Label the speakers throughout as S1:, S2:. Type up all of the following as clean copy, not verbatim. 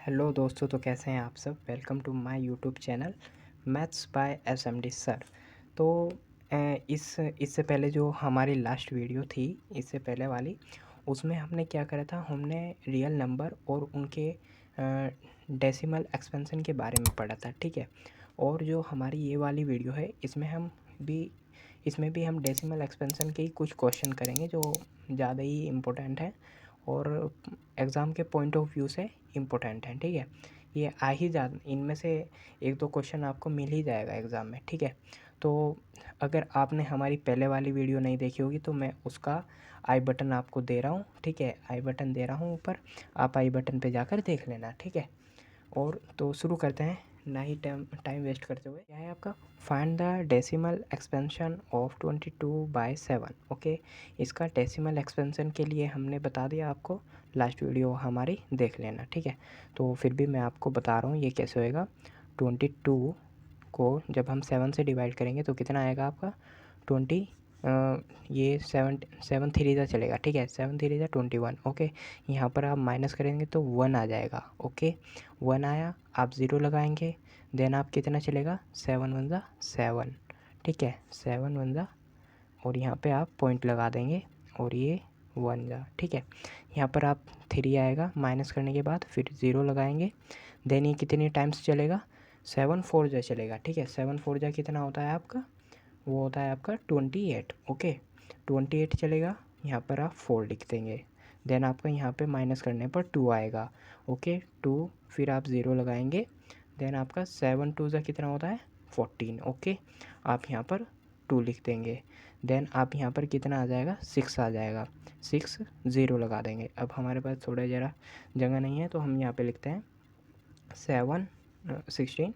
S1: Hello दोस्तों, तो कैसे हैं आप सब। Welcome to my YouTube channel maths by SMD sir. तो इससे पहले जो हमारी लास्ट वीडियो थी, इससे पहले वाली, उसमें हमने क्या करा था, हमने रियल नंबर और उनके डेसिमल एक्सपेंशन के बारे में पढ़ा था, ठीक है। और जो हमारी ये वाली वीडियो है, इसमें भी हम डेसिमल एक्सपेंशन के ही कुछ क्वेश्चन करेंगे जो ज़्यादा ही इम्पोर्टेंट है और एग्ज़ाम के पॉइंट ऑफ व्यू से इम्पोर्टेंट है, ठीक है। ये आ ही जा इनमें से एक दो क्वेश्चन आपको मिल ही जाएगा एग्ज़ाम में, ठीक है। तो अगर आपने हमारी पहले वाली वीडियो नहीं देखी होगी तो मैं उसका आई बटन आपको दे रहा हूँ, ठीक है। आई बटन दे रहा हूँ ऊपर, आप आई बटन पे जाकर देख लेना, ठीक है। और तो शुरू करते हैं, ना ही टाइम वेस्ट करते हुए। क्या है आपका, find the decimal expansion of 22/7। Okay, इसका डेसिमल एक्सपेंशन के लिए हमने बता दिया आपको, लास्ट वीडियो हमारी देख लेना, ठीक है। तो फिर भी मैं आपको बता रहा हूँ ये कैसे होएगा। 22 को जब हम 7 से डिवाइड करेंगे तो कितना आएगा आपका 20। ये 7 3 जा चलेगा, ठीक है। 7 3 जा 21। ओके, यहाँ पर आप माइनस करेंगे तो 1 आ जाएगा। ओके, 1 आया, आप ज़ीरो लगाएंगे, देन आप कितना चलेगा 7 1 जा 7, ठीक है। 7 1 जा, और यहाँ पे आप पॉइंट लगा देंगे और ये 1 जा, ठीक है। यहाँ पर आप 3 आएगा, माइनस करने के बाद फिर ज़ीरो लगाएंगे, देन ये कितनी टाइम्स चलेगा 7 4 जा चलेगा, ठीक है। 7 4 जा कितना होता है आपका, वो होता है आपका 28। ओके, 28 चलेगा, यहाँ पर आप 4 लिख देंगे, देन आपका यहाँ पे माइनस करने पर 2 आएगा। ओके, 2, फिर आप ज़ीरो लगाएंगे, देन आपका 7 2 ज़ा कितना होता है 14। ओके, आप यहाँ पर 2 लिख देंगे, देन आप यहाँ पर कितना आ जाएगा 6 आ जाएगा, 6 ज़ीरो लगा देंगे। अब हमारे पास थोड़ा ज़रा जगह नहीं है तो हम यहाँ पे लिखते हैं 7 16,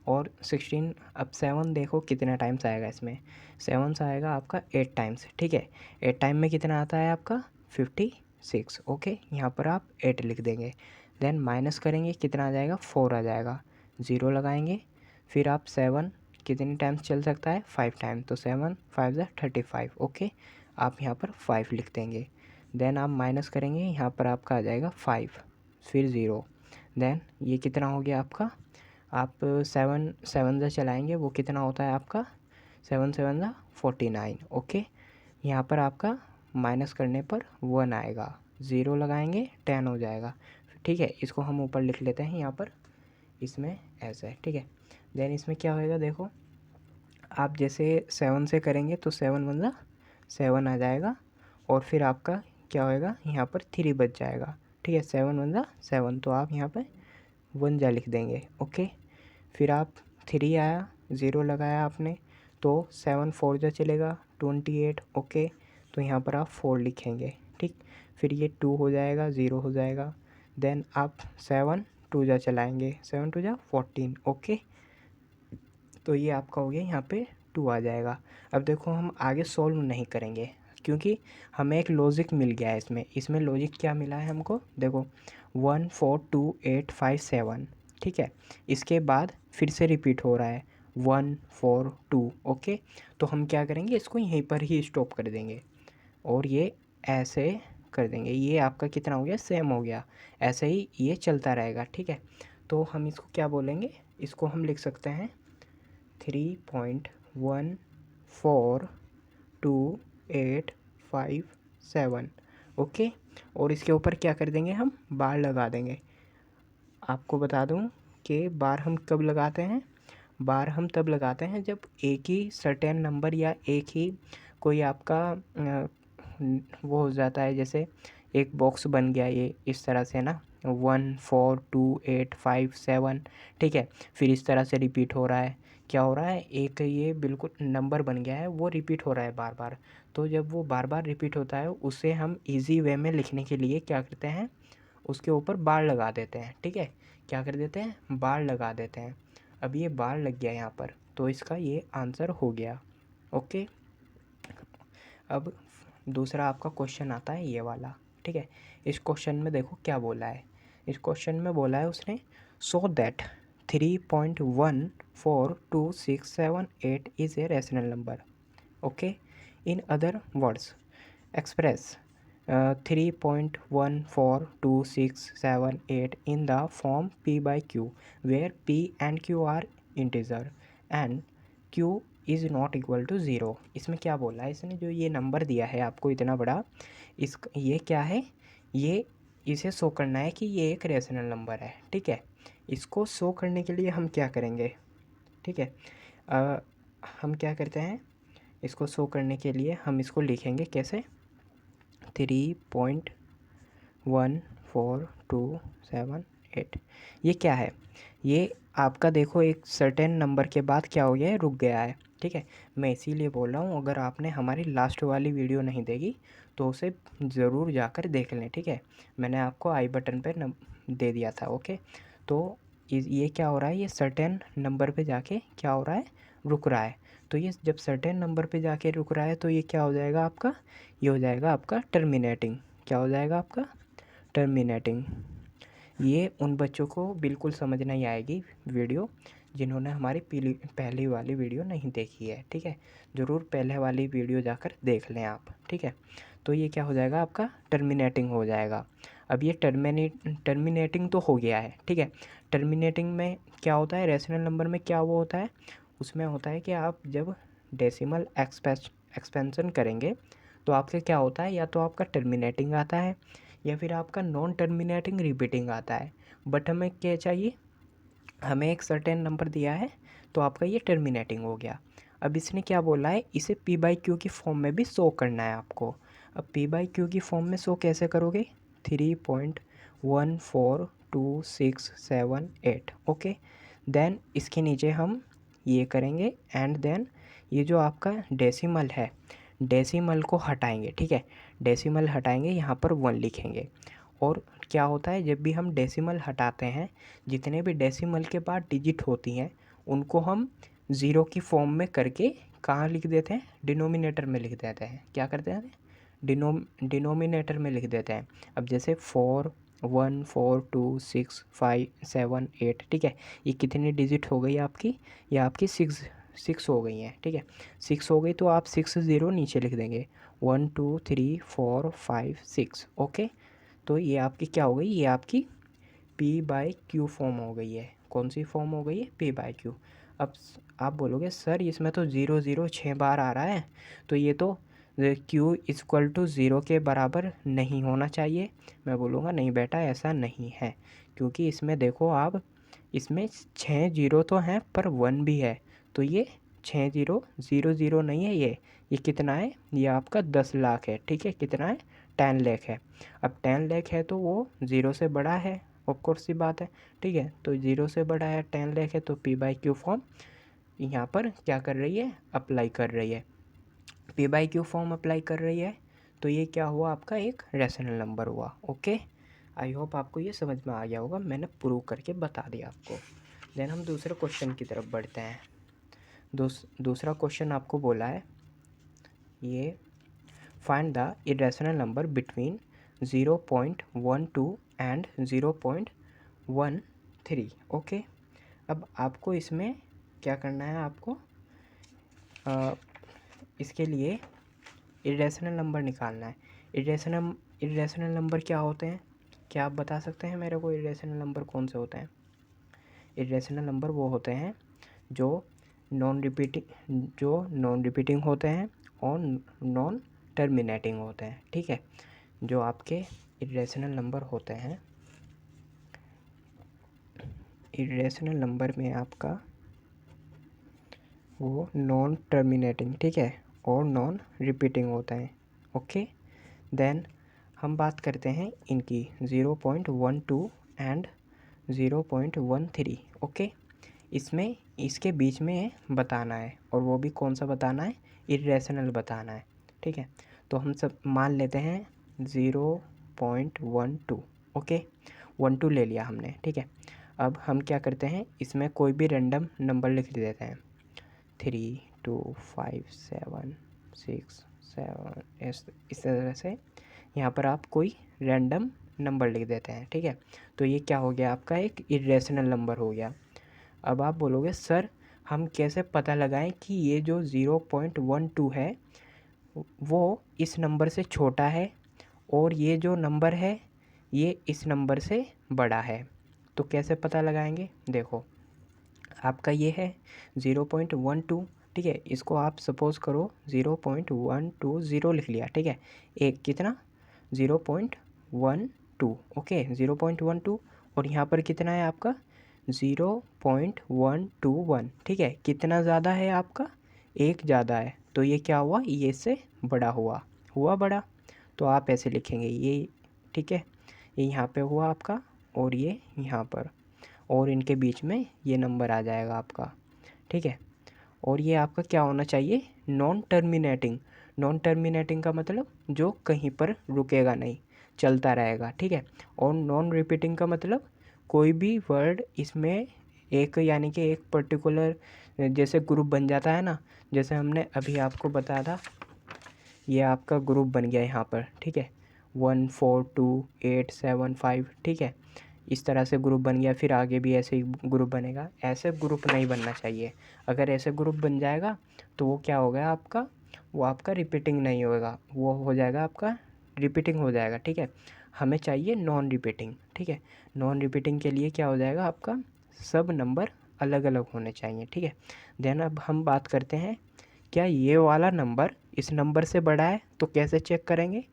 S1: और 16, अब 7 देखो कितना टाइम्स आएगा इसमें, 7 से आएगा आपका 8 टाइम्स, ठीक है। 8 टाइम में कितना आता है आपका 56। ओके, यहाँ पर आप 8 लिख देंगे, देन माइनस करेंगे, कितना आ जाएगा 4 आ जाएगा, ज़ीरो लगाएंगे, फिर आप 7 कितनी टाइम्स चल सकता है 5 टाइम, तो 7 5 ज़ा 35। ओके, आप यहाँ पर 5 लिख देंगे, देन आप माइनस करेंगे, यहाँ पर आपका आ जाएगा 5, फिर ज़ीरो, देन ये कितना हो गया आपका, आप 7 7 से चलाएंगे, वो कितना होता है आपका 7 7 ज़ा 49। ओके, यहाँ पर आपका माइनस करने पर 1 आएगा, ज़ीरो लगाएंगे 10 हो जाएगा, ठीक है। इसको हम ऊपर लिख लेते हैं यहाँ पर, इसमें ऐसा है, ठीक है। देन इसमें क्या होएगा देखो, आप जैसे 7 से करेंगे तो 7 1 ज़ा 7 आ जाएगा, और फिर आपका क्या होएगा, यहाँ पर 3 बच जाएगा, ठीक है। 7 1 ज़ा 7, तो आप यहाँ पर 1 जा लिख देंगे। ओके, फिर आप 3 आया, ज़ीरो लगाया आपने, तो 7 4 जा चलेगा 28। ओके, तो यहाँ पर आप 4 लिखेंगे, ठीक। फिर ये 2 हो जाएगा, ज़ीरो हो जाएगा, देन आप 7 2 जा चलाएंगे, 7 2 जा 14। ओके, तो ये आपका हो गया, यहाँ पे 2 आ जाएगा। अब देखो हम आगे सॉल्व नहीं करेंगे क्योंकि हमें एक लॉजिक मिल गया है इसमें लॉजिक क्या मिला है हमको, देखो 1 4 2 8 5 7, ठीक है। इसके बाद फिर से रिपीट हो रहा है 1 4 2। ओके, तो हम क्या करेंगे, इसको यहीं पर ही स्टॉप कर देंगे और ये ऐसे कर देंगे, ये आपका कितना हो गया सेम हो गया, ऐसे ही ये चलता रहेगा, ठीक है। तो हम इसको क्या बोलेंगे, इसको हम लिख सकते हैं 3.142857। ओके, और इसके ऊपर क्या कर देंगे, हम बार लगा देंगे। आपको बता दूं कि बार हम कब लगाते हैं, बार हम तब लगाते हैं जब एक ही सर्टेन नंबर या एक ही कोई आपका वो हो जाता है, जैसे एक बॉक्स बन गया ये इस तरह से ना, 1 4 2 8 5 7, ठीक है। फिर इस तरह से रिपीट हो रहा है, क्या हो रहा है, एक ये बिल्कुल नंबर बन गया है, वो रिपीट हो रहा है बार बार। तो जब वो बार बार रिपीट होता है, उसे हम इजी वे में लिखने के लिए क्या करते हैं, उसके ऊपर बार लगा देते हैं, ठीक है। क्या कर देते हैं, बार लगा देते हैं। अब ये बार लग गया यहाँ पर, तो इसका ये आंसर हो गया। ओके, अब दूसरा आपका क्वेश्चन आता है ये वाला, ठीक है। इस क्वेश्चन में देखो क्या बोला है, इस क्वेश्चन में बोला है उसने, so that 3.142678 is a rational number. Okay, in other words express 3.14267 in the form P by Q where P and Q are integer and Q is not equal to 0। इसमें क्या बोला है इसने, जो ये नंबर दिया है आपको इतना बड़ा, ये क्या है, ये इसे शो करना है कि ये एक रेशनल नंबर है। ठीक है, इसको शो करने के लिए हम क्या करेंगे, ठीक है, हम क्या करते हैं, इसको शो करने के लिए हम इसको लिखेंगे कैसे, 3.14278। ये क्या है, ये आपका देखो एक सर्टेन नंबर के बाद क्या हो गया है, रुक गया है। ठीक है, मैं इसीलिए बोल रहा हूँ, अगर आपने हमारी लास्ट वाली वीडियो नहीं देखी तो उसे ज़रूर जाकर देख लें। ठीक है, मैंने आपको आई बटन पर दे दिया था। ओके, तो ये क्या हो रहा है, ये सर्टेन नंबर पे जाके क्या हो रहा है, रुक रहा है। तो ये जब सर्टेन नंबर पे जाके रुक रहा है तो ये क्या हो जाएगा आपका, ये हो जाएगा आपका टर्मिनेटिंग। क्या हो जाएगा आपका, टर्मिनेटिंग। ये उन बच्चों को बिल्कुल समझ नहीं आएगी वीडियो जिन्होंने हमारी पहली वाली वीडियो नहीं देखी है। ठीक है, ज़रूर पहले वाली वीडियो जाकर देख लें आप। ठीक है, तो ये क्या हो जाएगा आपका, टर्मिनेटिंग हो जाएगा। अब ये टर्मिनेटिंग तो हो गया है। ठीक है, टर्मिनेटिंग में क्या होता है, रेशनल नंबर में क्या वो होता है, उसमें होता है कि आप जब डेसिमल एक्सपेंशन करेंगे तो आपके क्या होता है, या तो आपका टर्मिनेटिंग आता है या फिर आपका नॉन टर्मिनेटिंग रिपीटिंग आता है। बट हमें क्या चाहिए, हमें एक सर्टेन नंबर दिया है तो आपका ये टर्मिनेटिंग हो गया। अब इसने क्या बोला है, इसे पी बाई क्यू की फॉर्म में भी शो करना है आपको। अब पी बाई क्यू की फॉर्म में शो कैसे करोगे, 3.14267। ओके, देन इसके नीचे हम ये करेंगे एंड देन ये जो आपका डेसिमल है, डेसिमल को हटाएंगे। ठीक है, डेसिमल हटाएंगे, यहाँ पर 1 लिखेंगे। और क्या होता है, जब भी हम डेसिमल हटाते हैं, जितने भी डेसिमल के बाद डिजिट होती हैं उनको हम ज़ीरो की फॉर्म में करके कहाँ लिख देते हैं, डिनोमिनेटर में लिख देते हैं। क्या करते हैं, डिनोमिनेटर में लिख देते हैं। अब जैसे 4 1 4 2 6 5 7 8। ठीक है, ये कितनी डिजिट हो गई आपकी, ये आपकी सिक्स हो गई हैं। ठीक है, 6 हो गई तो आप 6 ज़ीरो नीचे लिख देंगे, 1 2 3 4 5 6। ओके, तो ये आपकी क्या हो गई, ये आपकी पी बाई क्यू फॉर्म हो गई है। कौन सी फॉर्म हो गई है, पी बाई क्यू। अब आप बोलोगे सर इसमें तो 0 0 6 बार आ रहा है, तो ये तो क्यू इक्वल टू 0 के बराबर नहीं होना चाहिए। मैं बोलूँगा नहीं बेटा, ऐसा नहीं है, क्योंकि इसमें देखो आप, इसमें 6 जीरो तो हैं पर 1 भी है, तो ये 6 0 0 0 नहीं है, ये कितना है, ये आपका 10 लाख है। ठीक है, कितना है, 10 लाख है। अब 10 लाख है तो वो ज़ीरो से बड़ा है, ऑफ कोर्स सी बात है। ठीक है, तो ज़ीरो से बड़ा है, 10 लाख है, तो पी बाई क्यू फॉर्म यहाँ पर क्या कर रही है, अप्लाई कर रही है, P by Q form apply कर रही है। तो ये क्या हुआ, आपका एक रेशनल नंबर हुआ। ओके, आई होप आपको ये समझ में आ गया होगा, मैंने प्रूव करके बता दिया आपको। देन हम दूसरे क्वेश्चन की तरफ बढ़ते हैं। दूसरा क्वेश्चन आपको बोला है ये, find the irrational number between 0.12 and 0.13। Okay, अब आपको इसमें क्या करना है, आपको इसके लिए इरेशनल नंबर निकालना है। इरेशनल नंबर क्या होते हैं, क्या आप बता सकते हैं मेरे को, इरेशनल नंबर कौन से होते हैं। इरेशनल नंबर वो होते हैं जो नॉन रिपीटिंग होते हैं और नॉन टर्मिनेटिंग होते हैं। ठीक है, जो आपके इरेशनल नंबर होते हैं, इरेशनल नंबर में आपका वो नॉन टर्मिनेटिंग, ठीक है, और नॉन रिपीटिंग होता है। ओके, देन हम बात करते हैं इनकी 0.12 एंड 0.13। ओके, इसमें इसके बीच में बताना है, और वो भी कौन सा बताना है, इरेशनल बताना है। ठीक है, तो हम सब मान लेते हैं 0.12। ओके, 12 ले लिया हमने। ठीक है, अब हम क्या करते हैं, इसमें कोई भी रैंडम नंबर लिख देते हैं, 3 2 5 7 6 7। इस तरह से यहाँ पर आप कोई रैंडम नंबर लिख देते हैं। ठीक है, तो ये क्या हो गया, आपका एक इरेशनल नंबर हो गया। अब आप बोलोगे सर हम कैसे पता लगाएं कि ये जो 0.12 है वो इस नंबर से छोटा है और ये जो नंबर है ये इस नंबर से बड़ा है। तो कैसे पता लगाएंगे? देखो, आपका ये है 0.12, ठीक है। इसको आप सपोज़ करो 0.120 लिख लिया, ठीक है। एक कितना 0.12, ओके 0.12, और यहाँ पर कितना है आपका 0.121, ठीक है। कितना ज़्यादा है आपका? एक ज़्यादा है, तो ये क्या हुआ? ये से बड़ा हुआ बड़ा। तो आप ऐसे लिखेंगे ये, ठीक है। ये यहाँ पे हुआ आपका और ये यहाँ पर, और इनके बीच में ये नंबर आ जाएगा आपका, ठीक है। और ये आपका क्या होना चाहिए? Non terminating. नॉन टर्मिनेटिंग का मतलब जो कहीं पर रुकेगा नहीं, चलता रहेगा, ठीक है। और नॉन रिपीटिंग का मतलब कोई भी वर्ड इसमें एक, यानी कि एक पर्टिकुलर जैसे ग्रुप बन जाता है ना, जैसे हमने अभी आपको बताया था, ये आपका ग्रुप बन गया यहाँ पर, ठीक है। 1 4 2 8 7 5, ठीक है। इस तरह से ग्रुप बन गया, फिर आगे भी ऐसे ही ग्रुप बनेगा। ऐसे ग्रुप नहीं बनना चाहिए। अगर ऐसे ग्रुप बन जाएगा तो वो क्या हो गया आपका? वो आपका रिपीटिंग नहीं होगा, वो हो जाएगा आपका रिपीटिंग हो जाएगा, ठीक है। हमें चाहिए नॉन रिपीटिंग, ठीक है। नॉन रिपीटिंग के लिए क्या हो जाएगा आपका? सब नंबर अलग अलग होने चाहिए, ठीक है। देन अब हम बात करते हैं, क्या ये वाला नंबर इस नंबर से बड़ा है? तो कैसे चेक करेंगे?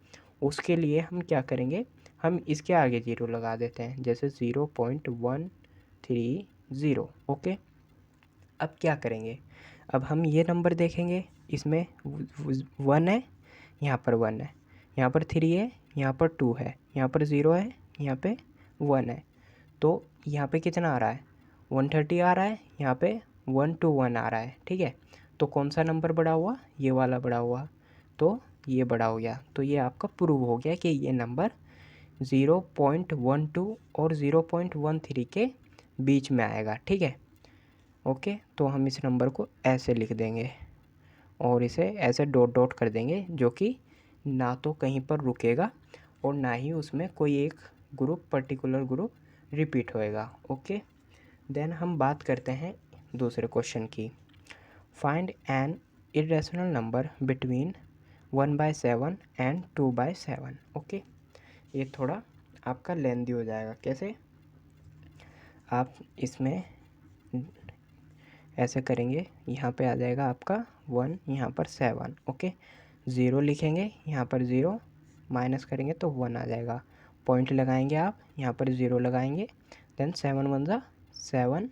S1: उसके लिए हम क्या करेंगे, हम इसके आगे ज़ीरो लगा देते हैं, जैसे 0.130, ओके। अब क्या करेंगे? अब हम ये नंबर देखेंगे, इसमें 1 है, यहाँ पर 1 है, यहाँ पर 3 है, यहाँ पर 2 है, यहाँ पर 0 है, यहाँ पे 1 है। तो यहाँ पे कितना आ रहा है? 130 आ रहा है, यहाँ पे 121 आ रहा है, ठीक है। तो कौन सा नंबर बड़ा हुआ? ये वाला बड़ा हुआ, तो ये बड़ा हो गया। तो ये आपका प्रूव हो गया कि ये नंबर 0.12 और 0.13 के बीच में आएगा, ठीक है। ओके, तो हम इस नंबर को ऐसे लिख देंगे और इसे ऐसे डॉट डॉट कर देंगे, जो कि ना तो कहीं पर रुकेगा और ना ही उसमें कोई एक ग्रुप, पर्टिकुलर ग्रुप रिपीट होएगा, ओके। देन हम बात करते हैं दूसरे क्वेश्चन की। Find an irrational number between 1/7 and 2/7, okay. ये थोड़ा आपका लेंदी हो जाएगा। कैसे? आप इसमें ऐसे करेंगे, यहाँ पे आ जाएगा आपका 1, यहाँ पर 7, ओके। 0 लिखेंगे, यहाँ पर 0 माइनस करेंगे तो 1 आ जाएगा। पॉइंट लगाएंगे आप, यहाँ पर 0 लगाएंगे, देन 7 1 जा 7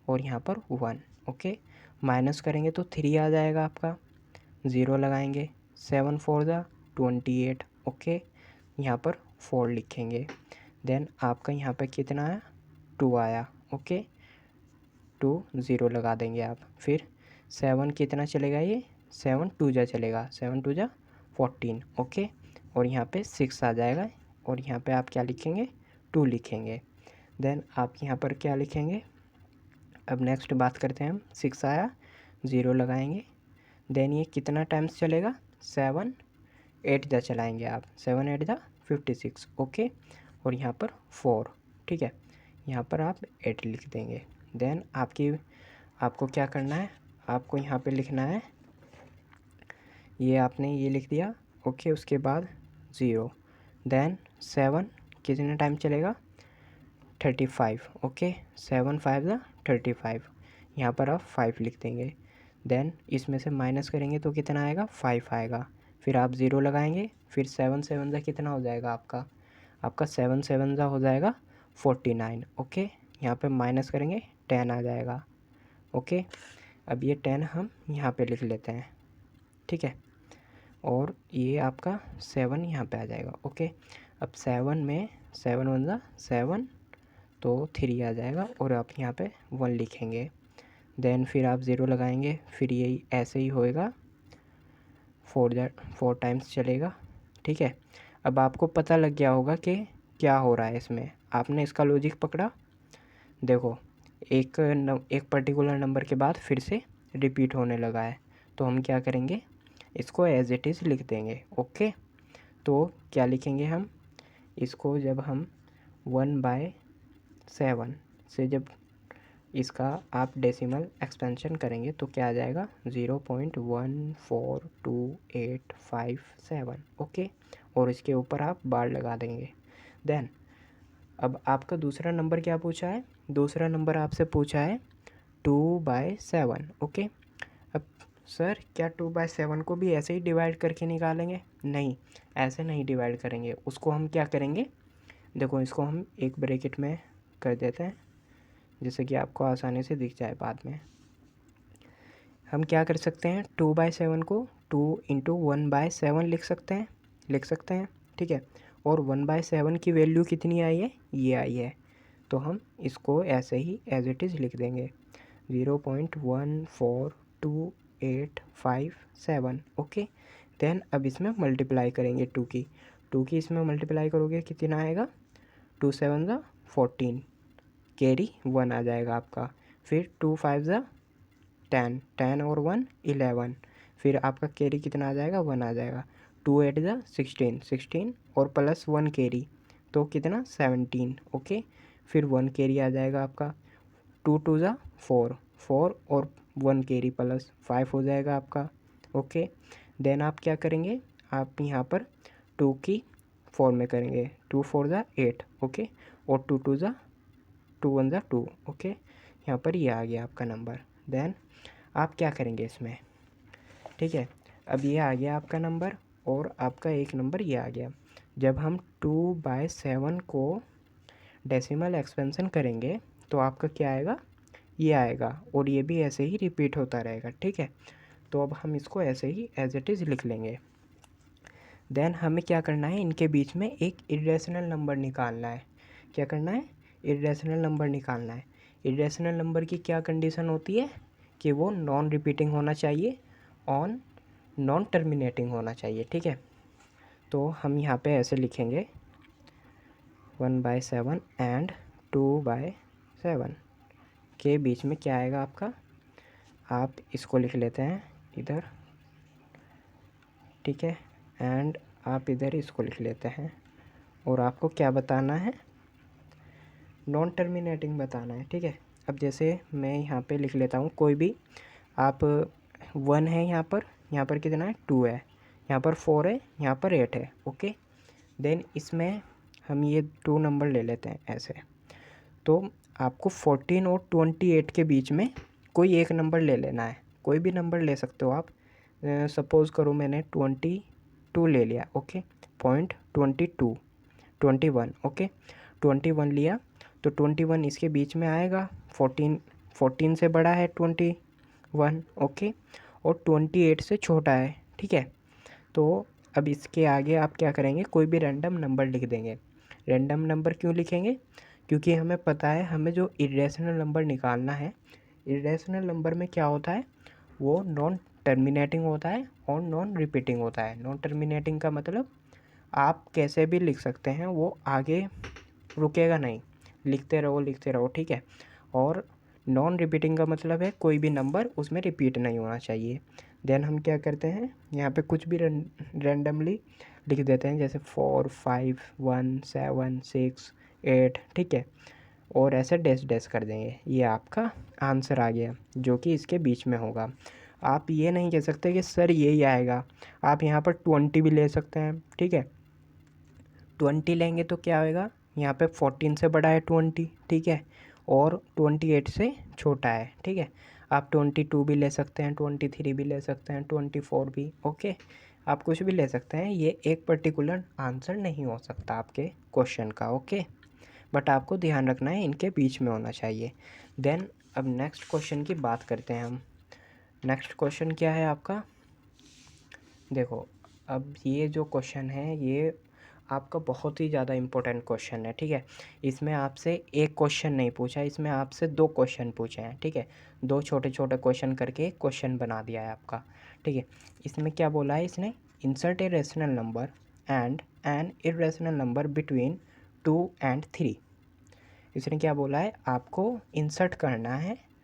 S1: और यहाँ पर 1, ओके। माइनस करेंगे तो 3 आ जाएगा आपका। 0 लगाएंगे, 7 4 जा 28, ओके। यहाँ पर 4 लिखेंगे, देन आपका यहाँ पे कितना है? 2 आया, ओके। 2 0 लगा देंगे आप। फिर 7 कितना चलेगा? ये 7 2 जा चलेगा, 7 2 जा 14, ओके। और यहाँ पे 6 आ जाएगा और यहाँ पे आप क्या लिखेंगे? 2 लिखेंगे। देन आप यहाँ पर क्या लिखेंगे? अब नेक्स्ट बात करते हैं हम। 6 आया, 0 लगाएंगे, देन ये कितना टाइम्स चलेगा? 7 8 जा चलाएंगे आप, 7 8 जा 56, ओके। और यहाँ पर 4, ठीक है। यहाँ पर आप 8 लिख देंगे। देन आपको क्या करना है? आपको यहाँ पे लिखना है, ये आपने ये लिख दिया, ओके। उसके बाद 0, देन 7 कितने टाइम चलेगा? 35, ओके। 7 5 जा 35, यहाँ पर आप 5 लिख देंगे। देन इसमें से माइनस करेंगे तो कितना आएगा? 5 आएगा। फिर आप 0 लगाएंगे, फिर 7 7 जा कितना हो जाएगा आपका 7 7 जा हो जाएगा 49, ओके। यहाँ पे माइनस करेंगे 10 आ जाएगा, ओके। अब ये 10 हम यहाँ पे लिख लेते हैं, ठीक है। और ये आपका 7 यहाँ पे आ जाएगा, ओके। अब 7 में 7 1 जा 7, तो 3 आ जाएगा और आप यहाँ पे 1 लिखेंगे। देन फिर आप 0 लगाएंगे, फिर यही ऐसे ही होएगा, 4 टाइम्स चलेगा, ठीक है। अब आपको पता लग गया होगा कि क्या हो रहा है इसमें। आपने इसका लॉजिक पकड़ा। देखो, एक पर्टिकुलर नंबर के बाद फिर से रिपीट होने लगा है, तो हम क्या करेंगे? इसको एज इट इज़ लिख देंगे, ओके। तो क्या लिखेंगे हम इसको? जब हम 1/7 से जब इसका आप डेसिमल एक्सपेंशन करेंगे तो क्या आ जाएगा? 0.14287, ओके। और इसके ऊपर आप बार लगा देंगे। देन अब आपका दूसरा नंबर क्या पूछा है, दूसरा नंबर आपसे पूछा है 2/7। ओके, अब सर क्या 2/7 को भी ऐसे ही डिवाइड करके निकालेंगे? नहीं, ऐसे नहीं डिवाइड करेंगे। उसको हम क्या करेंगे, देखो इसको हम एक ब्रैकेट में कर देते हैं जिससे कि आपको आसानी से दिख जाए बाद में। हम क्या कर सकते हैं, 2/7 को 2 इंटू 1/7 लिख सकते हैं, ठीक है। और 1/7 की वैल्यू कितनी आई है, ये आई है, तो हम इसको ऐसे ही एज इट इज़ लिख देंगे 0.14287। ओके, देन अब इसमें मल्टीप्लाई करेंगे 2 की इसमें मल्टीप्लाई करोगे कितना आएगा, 2 7 ज़ा 14, कैरी 1 आ जाएगा आपका। फिर 2 5 ज़ा 10, 10 और 1 11, फिर आपका कैरी कितना आ जाएगा, 1 आ जाएगा। 2 8 ज़ा 16, 16 और प्लस 1 कैरी तो कितना 17। ओके, फिर 1 कैरी आ जाएगा आपका। 2 2 ज़ा 4, 4 और 1 कैरी प्लस 5 हो जाएगा आपका। ओके, देन आप क्या करेंगे, आप यहाँ पर 2 की 4 में करेंगे, 2 4 ज़ा 8। ओके, और 2 2 ज़ा 2 1 ज़ा 2। ओके, यहाँ पर ये आ गया आपका नंबर। देन आप क्या करेंगे इसमें, ठीक है। अब ये आ गया आपका नंबर और आपका एक नंबर ये आ गया। जब हम 2/7 को डेसिमल एक्सपेंशन करेंगे तो आपका क्या आएगा, ये आएगा, और ये भी ऐसे ही रिपीट होता रहेगा, ठीक है। तो अब हम इसको ऐसे ही एज इट इज़ लिख लेंगे। देन हमें क्या करना है, इनके बीच में एक इरेशनल नंबर निकालना है। क्या करना है, इरेशनल नंबर निकालना है। इरेशनल नंबर की क्या कंडीशन होती है कि वो नॉन रिपीटिंग होना चाहिए, ऑन नॉन टर्मिनेटिंग होना चाहिए, ठीक है। तो हम यहाँ पे ऐसे लिखेंगे 1/7 एंड 2/7 के बीच में क्या आएगा आपका, आप इसको लिख लेते हैं इधर, ठीक है, एंड आप इधर इसको लिख लेते हैं। और आपको क्या बताना है, नॉन टर्मिनेटिंग बताना है, ठीक है। अब जैसे मैं यहाँ पे लिख लेता हूँ कोई भी, आप 1 है यहाँ पर कितना है 2 है, यहाँ पर 4 है, यहाँ पर 8 है। ओके, देन इसमें हम ये 2 नंबर ले लेते हैं ऐसे। तो आपको 14 और 28 के बीच में कोई एक नंबर ले लेना है, कोई भी नंबर ले सकते हो आप। सपोज़ करो मैंने 22 ले लिया। Okay, point 22 21। ओके, 21 लिया तो 21 इसके बीच में आएगा, 14 से बड़ा है 21। ओके, और 28 से छोटा है, ठीक है। तो अब इसके आगे आप क्या करेंगे, कोई भी रैंडम नंबर लिख देंगे। रैंडम नंबर क्यों लिखेंगे, क्योंकि हमें पता है हमें जो इरेशनल नंबर निकालना है, इरेशनल नंबर में क्या होता है, वो नॉन टर्मिनेटिंग होता है और नॉन रिपीटिंग होता है। नॉन टर्मिनेटिंग का मतलब आप कैसे भी लिख सकते हैं, वो आगे रुकेगा नहीं, लिखते रहो, ठीक है। और नॉन रिपीटिंग का मतलब है कोई भी नंबर उसमें रिपीट नहीं होना चाहिए। देन हम क्या करते हैं, यहाँ पे कुछ भी रैंडमली लिख देते हैं, जैसे 4 5 1 7 6 8, ठीक है। और ऐसे डैश डैश कर देंगे, ये आपका आंसर आ गया जो कि इसके बीच में होगा। आप ये नहीं कह सकते कि सर यही आएगा, आप यहाँ पर 20 भी ले सकते हैं, ठीक है। 20 लेंगे तो क्या होएगा, यहाँ पे 14 से बड़ा है 20, ठीक है, और 28 से छोटा है, ठीक है। आप 22 भी ले सकते हैं, 23 भी ले सकते हैं, 24 भी। ओके, आप कुछ भी ले सकते हैं, ये एक पर्टिकुलर आंसर नहीं हो सकता आपके क्वेश्चन का। ओके, बट आपको ध्यान रखना है इनके बीच में होना चाहिए। देन अब नेक्स्ट क्वेश्चन की बात करते हैं हम। नेक्स्ट क्वेश्चन क्या है आपका, देखो अब ये जो क्वेश्चन है ये आपका बहुत ही ज़्यादा इम्पोर्टेंट क्वेश्चन है, ठीक है। इसमें आपसे एक क्वेश्चन नहीं पूछा, इसमें आपसे 2 क्वेश्चन पूछे हैं, ठीक है। 2 छोटे छोटे क्वेश्चन करके एक क्वेश्चन बना दिया है आपका, ठीक है। इसमें क्या बोला है इसने, insert a rational number and an irrational number between 2 and 3। इसने क्या बोला है, आपको इंसर्ट करना है,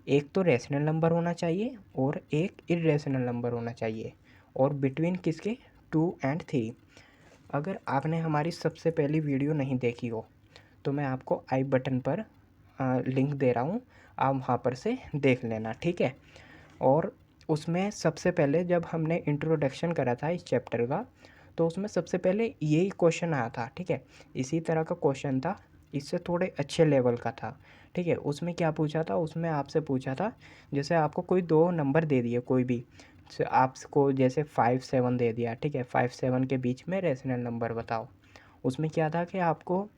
S1: एक तो रेशनल नंबर होना चाहिए और एक इरेशनल नंबर होना चाहिए, और बिटवीन किसके, 2 and 3। अगर आपने हमारी सबसे पहली वीडियो नहीं देखी हो तो मैं आपको आई बटन पर लिंक दे रहा हूँ, आप वहाँ पर से देख लेना, ठीक है। और उसमें सबसे पहले जब हमने इंट्रोडक्शन करा था इस चैप्टर का, तो उसमें सबसे पहले यही क्वेश्चन आया था, ठीक है। इसी तरह का क्वेश्चन था, इससे थोड़े अच्छे लेवल का था, ठीक है। उसमें क्या पूछा था, उसमें आपसे पूछा था जैसे आपको कोई दो नंबर दे दिए कोई भी, आपको जैसे 5 7 दे दिया, ठीक है। 5 7 के बीच में रेशनल नंबर बताओ। उसमें क्या था कि आपको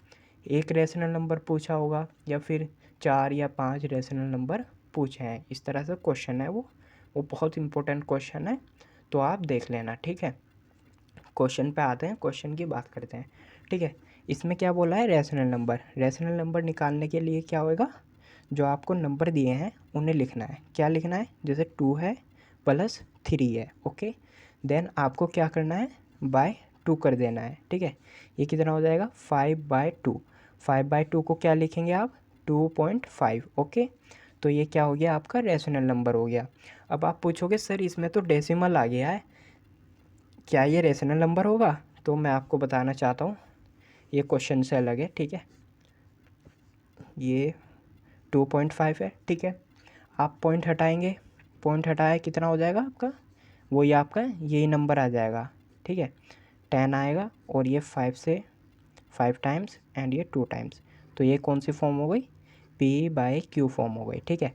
S1: एक रेशनल नंबर पूछा होगा या फिर 4 या 5 रेशनल नंबर पूछे हैं, इस तरह से क्वेश्चन है वो बहुत इंपॉर्टेंट क्वेश्चन है, तो आप देख लेना, ठीक है। क्वेश्चन पे आते हैं, क्वेश्चन की बात करते हैं, ठीक है। इसमें क्या बोला है, रेशनल नंबर निकालने के लिए क्या होगा, जो आपको नंबर दिए हैं उन्हें लिखना है। क्या लिखना है, जैसे 2 है प्लस 3 है, ओके। देन आपको क्या करना है, बाय 2 कर देना है, ठीक है। ये कितना हो जाएगा, 5/2। 5/2 को क्या लिखेंगे आप, 2.5, ओके। तो ये क्या हो गया, आपका रेशनल नंबर हो गया। अब आप पूछोगे सर इसमें तो डेसिमल आ गया है, क्या ये रेशनल नंबर होगा? तो मैं आपको बताना चाहता हूँ, ये क्वेश्चन से अलग है, ठीक है। ये 2.5 है, ठीक है। आप पॉइंट हटाएंगे, पॉइंट हटाए कितना हो जाएगा आपका, वही आपका यही नंबर आ जाएगा, ठीक है। 10 आएगा और ये 5 से 5 टाइम्स एंड ये 2 टाइम्स, तो ये कौन सी फॉर्म हो गई, P/Q फॉर्म हो गई, ठीक है।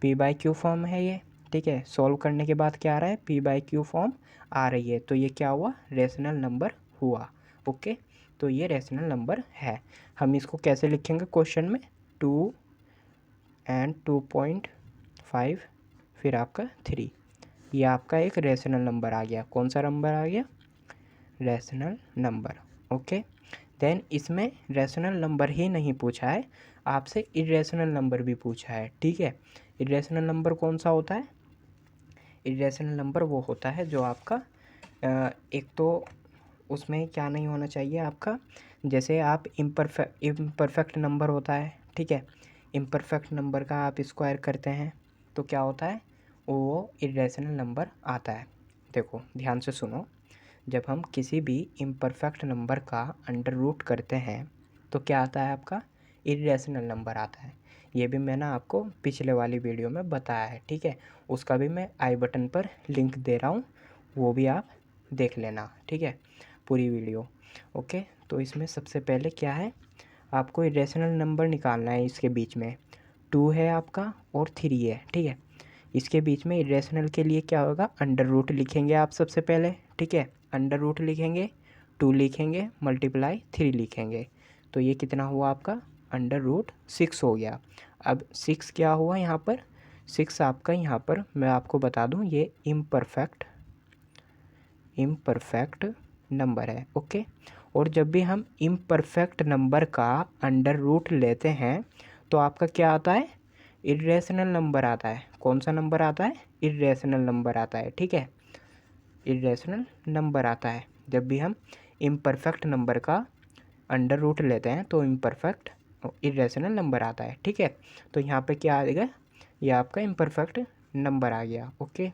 S1: P/Q फॉर्म है ये, ठीक है। सॉल्व करने के बाद क्या आ रहा है, P/Q फॉर्म आ रही है, तो ये क्या हुआ, रेशनल नंबर हुआ, ओके। तो ये रेशनल नंबर है। हम इसको कैसे लिखेंगे क्वेश्चन में, 2 एंड 2.5 फिर आपका 3, ये आपका एक रेशनल नंबर आ गया। कौन सा नंबर आ गया, रेशनल नंबर, ओके। देन इसमें रेशनल नंबर ही नहीं पूछा है, आपसे इरेशनल नंबर भी पूछा है, ठीक है। इरेशनल नंबर कौन सा होता है, इरेशनल नंबर वो होता है जो आपका एक तो उसमें क्या नहीं होना चाहिए आपका, जैसे आप इम्परफेक्ट नंबर होता है, ठीक है। इम्परफेक्ट नंबर का आप स्क्वायर करते हैं तो क्या होता है, वो इरेशनल नंबर आता है। देखो ध्यान से सुनो, जब हम किसी भी इम्परफेक्ट नंबर का अंडर रूट करते हैं तो क्या आता है आपका, इरेशनल नंबर आता है। ये भी मैंने आपको पिछले वाली वीडियो में बताया है, ठीक है। उसका भी मैं आई बटन पर लिंक दे रहा हूँ, वो भी आप देख लेना, ठीक है, पूरी वीडियो, ओके। तो इसमें सबसे पहले क्या है, आपको इरेशनल नंबर निकालना है। इसके बीच में 2 है आपका और 3 है, ठीक है। इसके बीच में इरेशनल के लिए क्या होगा, अंडर रूट लिखेंगे आप सबसे पहले, ठीक है। अंडर रूट लिखेंगे, 2 लिखेंगे, मल्टीप्लाई 3 लिखेंगे, तो ये कितना हुआ आपका, अंडर रूट 6 हो गया। अब 6 क्या हुआ यहाँ पर, 6 आपका यहाँ पर मैं आपको बता दूँ ये इम्परफेक्ट नंबर है, ओके। और जब भी हम इम्परफेक्ट नंबर का अंडर रूट लेते हैं तो आपका क्या आता है, इरेशनल नंबर आता है। कौन सा नंबर आता है, इरेशनल नंबर आता है, ठीक है। इरेशनल नंबर आता है जब भी हम इम्परफेक्ट नंबर का अंडर रूट लेते हैं तो इम्परफेक्ट इरेशनल नंबर आता है, ठीक है। तो यहाँ पे क्या आ जाएगा, ये आपका इम्परफेक्ट नंबर आ गया, ओके।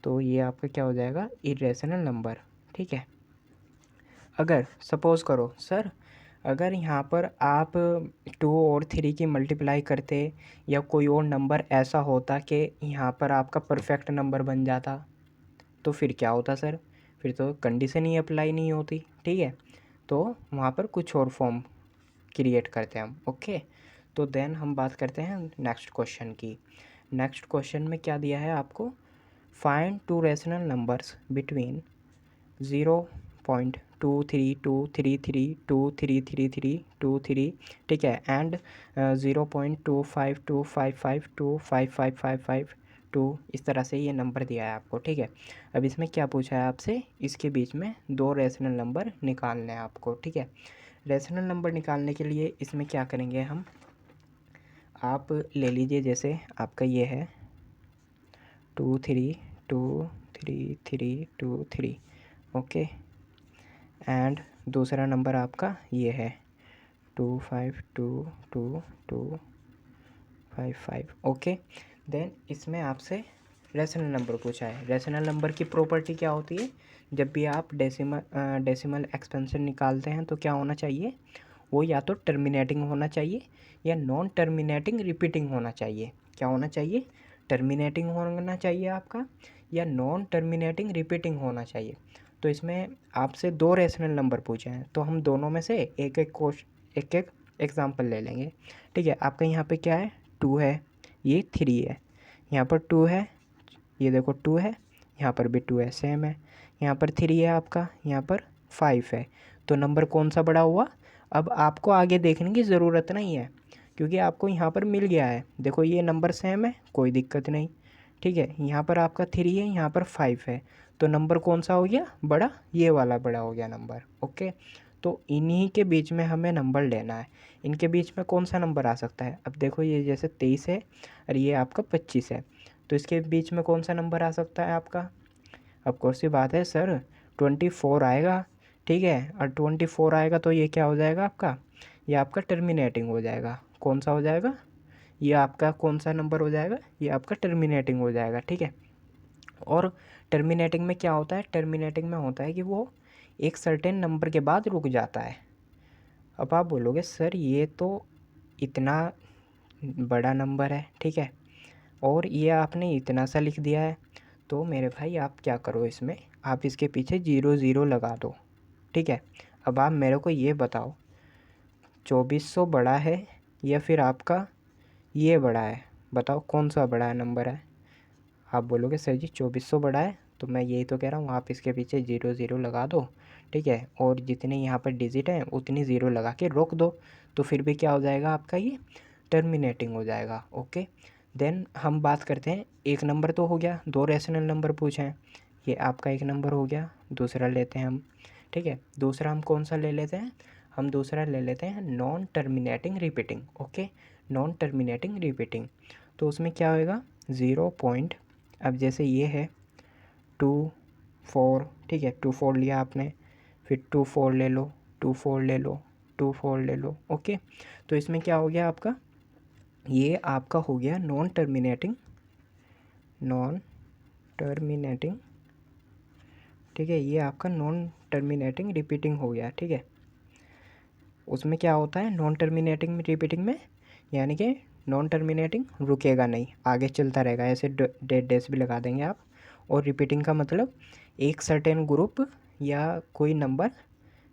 S1: तो ये आपका क्या हो जाएगा, इरेशनल नंबर, ठीक है। अगर सपोज़ करो सर, अगर यहाँ पर आप 2 और 3 की मल्टीप्लाई करते या कोई और नंबर ऐसा होता कि यहाँ पर आपका परफेक्ट नंबर बन जाता, तो फिर क्या होता सर, फिर तो कंडीशन ही अप्लाई नहीं होती, ठीक है। तो वहाँ पर कुछ और फॉर्म क्रिएट करते हैं हम, ओके। तो देन हम बात करते हैं नेक्स्ट क्वेश्चन की। नेक्स्ट क्वेश्चन में क्या दिया है आपको, फाइंड 2 रेशनल नंबर्स बिटवीन 0.2322332323 ठीक है, एंड 0.252552555552, इस तरह से ये नंबर दिया है आपको, ठीक है। अब इसमें क्या पूछा है आपसे, इसके बीच में 2 रेशनल नंबर निकालने हैं आपको, ठीक है। रेशनल नंबर निकालने के लिए इसमें क्या करेंगे हम, आप ले लीजिए जैसे आपका ये है 2 3 2 3 3 2 3, ओके। एंड दूसरा नंबर आपका ये है 252225, ओके। देन इसमें आपसे रेशनल नंबर पूछा है। रेशनल नंबर की प्रॉपर्टी क्या होती है, जब भी आप डेसिमल एक्सपेंशन निकालते हैं तो क्या होना चाहिए, वो या तो टर्मिनेटिंग होना चाहिए या नॉन टर्मिनेटिंग रिपीटिंग होना चाहिए। क्या होना चाहिए, टर्मिनेटिंग होना चाहिए आपका या नॉन टर्मिनेटिंग रिपीटिंग होना चाहिए। तो इसमें आपसे 2 रेशनल नंबर पूछे हैं, तो हम दोनों में से एक एक एग्ज़ाम्पल ले लेंगे। ठीक है, आपका यहाँ पे क्या है, 2 है, ये 3 है, यहाँ पर 2 है, ये देखो 2 है, यहाँ पर भी 2 है, सेम है, यहाँ पर 3 है आपका, यहाँ पर 5 है। तो नंबर कौन सा बड़ा हुआ? अब आपको आगे देखने की ज़रूरत नहीं है, क्योंकि आपको यहाँ पर मिल गया है। देखो ये नंबर सेम है, कोई दिक्कत नहीं। ठीक है, यहाँ पर आपका 3 है, यहाँ पर 5 है, तो नंबर कौन सा हो गया बड़ा? ये वाला बड़ा हो गया नंबर। ओके, तो इन्हीं के बीच में हमें नंबर लेना है। इनके बीच में कौन सा नंबर आ सकता है? अब देखो ये जैसे 23 है और ये आपका 25 है, तो इसके बीच में कौन सा नंबर आ सकता है आपका? अब कोर्स सी बात है सर, 24 आएगा। ठीक है, और 24 आएगा तो ये क्या हो जाएगा आपका? ये आपका टर्मिनेटिंग हो जाएगा। कौन सा हो जाएगा? ये आपका कौन सा नंबर हो जाएगा? ये आपका टर्मिनेटिंग हो जाएगा। ठीक है, और टर्मिनेटिंग में क्या होता है? टर्मिनेटिंग में होता है कि वो एक सर्टेन नंबर के बाद रुक जाता है। अब आप बोलोगे सर ये तो इतना बड़ा नंबर है, ठीक है, और ये आपने इतना सा लिख दिया है, तो मेरे भाई आप क्या करो, इसमें आप इसके पीछे 0 0 लगा दो। ठीक है, अब आप मेरे को ये बताओ, 2400 बड़ा है या फिर आपका ये बड़ा है? बताओ कौन सा बड़ा नंबर है? आप बोलोगे सर जी 2400 बड़ा है, तो मैं यही तो कह रहा हूँ, आप इसके पीछे 0 0 लगा दो। ठीक है, और जितने यहाँ पर डिजिट हैं उतनी 0 लगा के रोक दो, तो फिर भी क्या हो जाएगा आपका? ये टर्मिनेटिंग हो जाएगा। ओके, देन हम बात करते हैं, एक नंबर तो हो गया, 2 रेशनल नंबर पूछे हैं, ये आपका एक नंबर हो गया। दूसरा लेते हैं हम। ठीक है, दूसरा हम कौन सा ले लेते हैं? हम दूसरा ले लेते हैं non terminating repeating. Okay, non terminating repeating, तो उसमें क्या होएगा? 0 पॉइंट, अब जैसे ये है 2 4, ठीक है, 2 4 लिया आपने, फिर 2 4 ले लो, 2 4 ले लो, 2 4 ले लो। ओके, तो इसमें क्या हो गया आपका? ये आपका हो गया नॉन टर्मिनेटिंग, नॉन टर्मिनेटिंग। ठीक है, ये आपका नॉन टर्मिनेटिंग रिपीटिंग हो गया। ठीक है, उसमें क्या होता है नॉन टर्मिनेटिंग रिपीटिंग में? यानी कि नॉन टर्मिनेटिंग रुकेगा नहीं, आगे चलता रहेगा, ऐसे डेट डेज भी लगा देंगे आप। और रिपीटिंग का मतलब एक सर्टेन ग्रुप या कोई नंबर,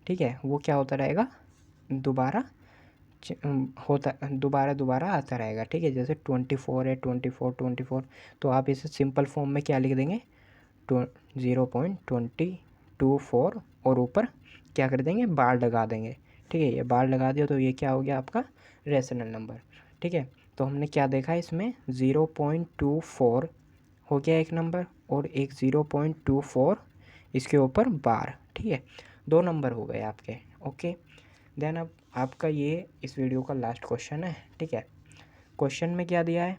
S1: ठीक है, वो क्या होता रहेगा? दोबारा होता, दोबारा दोबारा आता रहेगा। ठीक है, जैसे 24 है, 24 तो आप इसे सिंपल फॉर्म में क्या लिख देंगे? 0.2024 और ऊपर क्या कर देंगे? बार लगा देंगे। ठीक है, ये बार लगा दिया तो ये क्या हो गया आपका? Rational number. ठीक है, तो हमने क्या देखा इसमें? 0.24 हो गया एक नंबर, और एक 0.24 इसके ऊपर बार। ठीक है, 2 नंबर हो गए आपके। ओके, देन अब आपका ये इस वीडियो का लास्ट क्वेश्चन है। ठीक है, क्वेश्चन में क्या दिया है?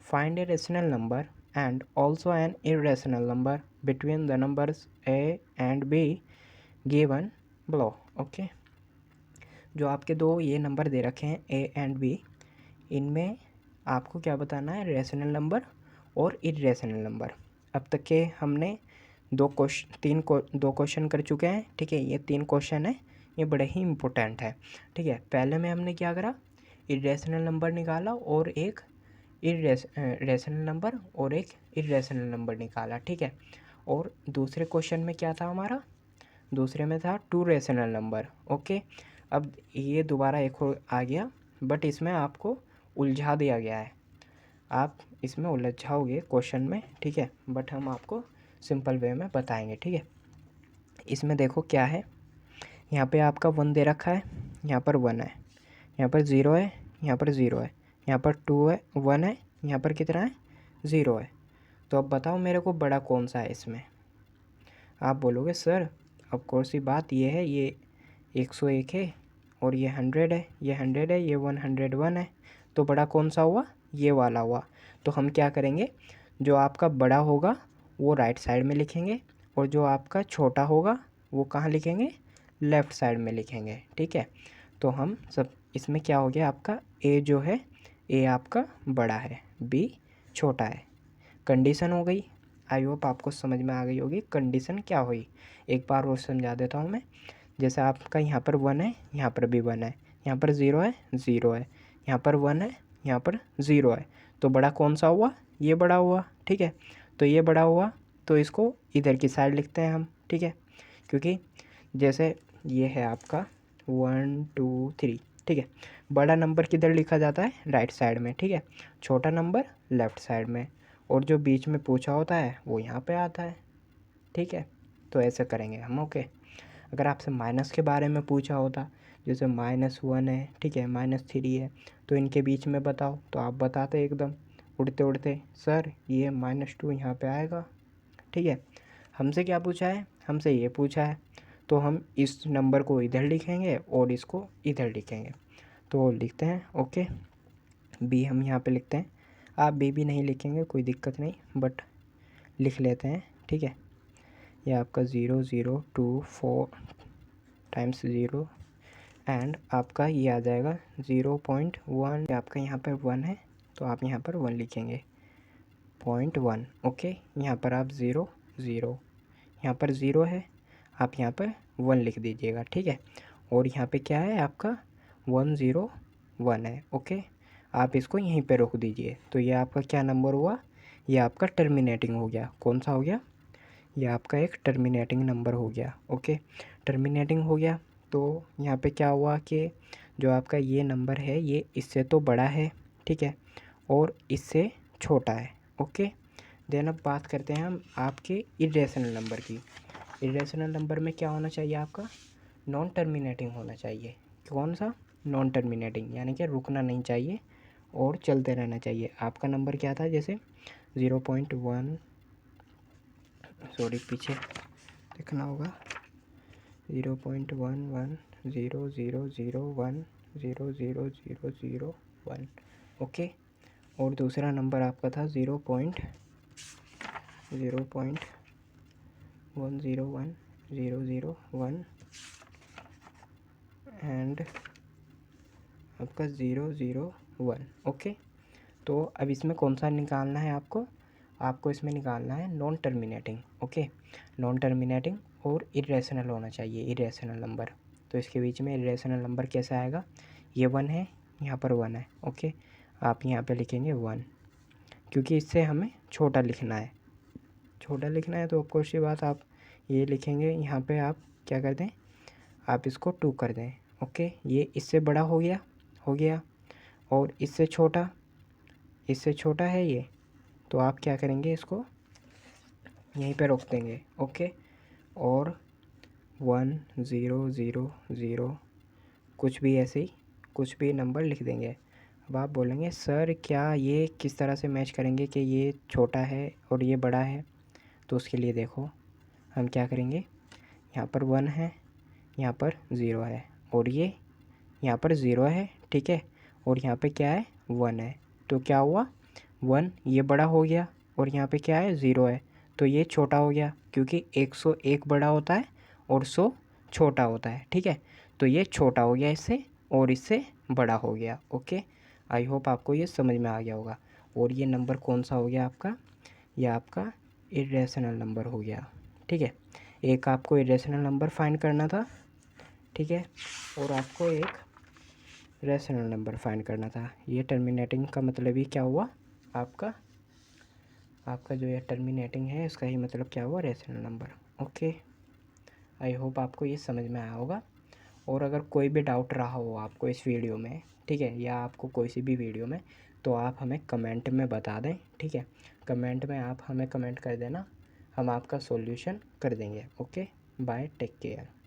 S1: Find a rational number and also an irrational number between the numbers A and be given below. Okay, जो आपके दो ये नंबर दे रखे हैं ए एंड बी, इनमें आपको क्या बताना है? रेशनल नंबर और इरेशनल नंबर। अब तक के हमने दो क्वेश्चन कर चुके हैं। ठीक है, ये 3 क्वेश्चन है, ये बड़े ही इम्पोर्टेंट है। ठीक है, पहले में हमने क्या करा? इरेशनल नंबर निकाला और एक रेशनल नंबर और एक इरेशनल नंबर निकाला। ठीक है, और दूसरे क्वेश्चन में क्या था हमारा? दूसरे में था 2 रेशनल नंबर। ओके, अब ये दोबारा एक हो आ गया, बट इसमें आपको उलझा दिया गया है, आप इसमें उलझ जाओगे क्वेश्चन में। ठीक है, बट हम आपको सिंपल वे में बताएंगे। ठीक है, इसमें देखो क्या है, यहाँ पे आपका 1 दे रखा है, यहाँ पर 1 है, यहाँ पर 0 है, यहाँ पर 0 है, यहाँ पर 2 है, 1 है, यहाँ पर कितना है? 0 है। तो अब बताओ मेरे को बड़ा कौन सा है इसमें? आप बोलोगे सर ऑफ कोर्स ही बात ये है, ये 101 है और ये 100 है, ये 100 है, ये 101 है, तो बड़ा कौन सा हुआ? ये वाला हुआ। तो हम क्या करेंगे? जो आपका बड़ा होगा वो राइट साइड में लिखेंगे, और जो आपका छोटा होगा वो कहाँ लिखेंगे? लेफ़्ट साइड में लिखेंगे। ठीक है, तो हम सब इसमें क्या हो गया आपका? ए जो है, ए आपका बड़ा है, बी छोटा है। कंडीशन हो गई। आई होप आपको समझ में आ गई होगी कंडीशन क्या हुई। एक बार और समझा देता हूँ मैं। जैसे आपका यहाँ पर 1 है, यहाँ पर भी 1 है, यहाँ पर 0 है, 0 है, यहाँ पर 1 है, यहाँ पर 0 है, तो बड़ा कौन सा हुआ? ये बड़ा हुआ। ठीक है, तो ये बड़ा हुआ, तो इसको इधर की साइड लिखते हैं हम। ठीक है, क्योंकि जैसे ये है आपका 1 2 3, ठीक है। बड़ा नंबर किधर लिखा जाता है, राइट साइड में, ठीक है। छोटा नंबर लेफ़्ट साइड में, और जो बीच में पूछा होता है वो यहाँ पे आता है, ठीक है। तो ऐसे करेंगे हम, ओके। अगर आपसे माइनस के बारे में पूछा होता, जैसे -1 है, ठीक है, -3 है, तो इनके बीच में बताओ, तो आप बताते एकदम उड़ते उड़ते, सर ये -2 यहाँ पे आएगा, ठीक है। हमसे क्या पूछा है, हमसे ये पूछा है, तो हम इस नंबर को इधर लिखेंगे और इसको इधर लिखेंगे। तो लिखते हैं, ओके। बी हम यहाँ पे लिखते हैं, आप बी भी नहीं लिखेंगे कोई दिक्कत नहीं, बट लिख लेते हैं, ठीक है। ये आपका 0 0 2 4 टाइम्स 0, एंड आपका ये आ जाएगा 0.1। आपका यहाँ पर 1 है, तो आप यहाँ पर 1 लिखेंगे, 0.1, ओके। यहाँ पर आप 0 0, यहाँ पर 0 है, आप यहाँ पर 1 लिख दीजिएगा, ठीक है। और यहाँ पे क्या है आपका 101 है, ओके। आप इसको यहीं पे रोक दीजिए। तो ये आपका क्या नंबर हुआ, ये आपका टर्मिनेटिंग हो गया। कौन सा हो गया, ये आपका एक टर्मिनेटिंग नंबर हो गया, ओके। टर्मिनेटिंग हो गया, तो यहाँ पे क्या हुआ कि जो आपका ये नंबर है ये इससे तो बड़ा है, ठीक है, और इससे छोटा है, ओके। देन अब बात करते हैं हम आपके इरेशनल नंबर की। इरेशनल नंबर में क्या होना चाहिए आपका, नॉन टर्मिनेटिंग होना चाहिए। कौन सा, नॉन टर्मिनेटिंग, यानी कि रुकना नहीं चाहिए और चलते रहना चाहिए। आपका नंबर क्या था, जैसे 0.1, सॉरी पीछे देखना होगा, 0.110001000001, ओके। और दूसरा नंबर आपका था 0.101001 एंड आपका 001, ओके। तो अब इसमें कौन सा निकालना है आपको, आपको इसमें निकालना है non terminating, okay. Non terminating और इरेशनल होना चाहिए, इरेशनल नंबर। तो इसके बीच में इरेशनल नंबर कैसा आएगा, ये 1 है, यहाँ पर 1 है, ओके। आप यहाँ पे लिखेंगे 1, क्योंकि इससे हमें छोटा लिखना है, छोटा लिखना है, तो ऑफकोर्स ये बात आप ये लिखेंगे। यहाँ पे आप क्या कर दें, आप इसको 2 कर दें, ओके। ये इससे बड़ा हो गया, हो गया, और इससे छोटा, इससे छोटा है ये, तो आप क्या करेंगे, इसको यहीं पे रोक देंगे, ओके। और 1 0 0 0 कुछ भी ऐसे ही कुछ भी नंबर लिख देंगे। अब आप बोलेंगे सर क्या ये किस तरह से मैच करेंगे कि ये छोटा है और ये बड़ा है, तो उसके लिए देखो हम क्या करेंगे, यहाँ पर 1 है, यहाँ पर 0 है, और ये यहाँ पर 0 है, ठीक है, और यहाँ पे क्या है 1 है। तो क्या हुआ, 1 ये बड़ा हो गया, और यहाँ पे क्या है 0 है, तो ये छोटा हो गया, क्योंकि 101 बड़ा होता है और 100 छोटा होता है, ठीक है। तो ये छोटा हो गया इससे, और इससे बड़ा हो गया, ओके। आई होप आपको ये समझ में आ गया होगा। और ये नंबर कौन सा हो गया आपका, ये आपका इरेशनल नंबर हो गया, ठीक है। एक आपको इरेशनल नंबर फाइंड करना था, ठीक है, और आपको एक रेशनल नंबर फाइंड करना था। ये टर्मिनेटिंग का मतलब ही क्या हुआ आपका, आपका जो ये टर्मिनेटिंग है इसका ही मतलब क्या हुआ, rational number, okay. I hope आपको ये समझ में आया होगा। और अगर कोई भी डाउट रहा हो आपको इस वीडियो में, ठीक है, या आपको कोई सी भी वीडियो में, तो आप हमें कमेंट में बता दें, ठीक है। कमेंट में आप हमें कमेंट कर देना, हम आपका सॉल्यूशन कर देंगे, ओके। Bye, take care.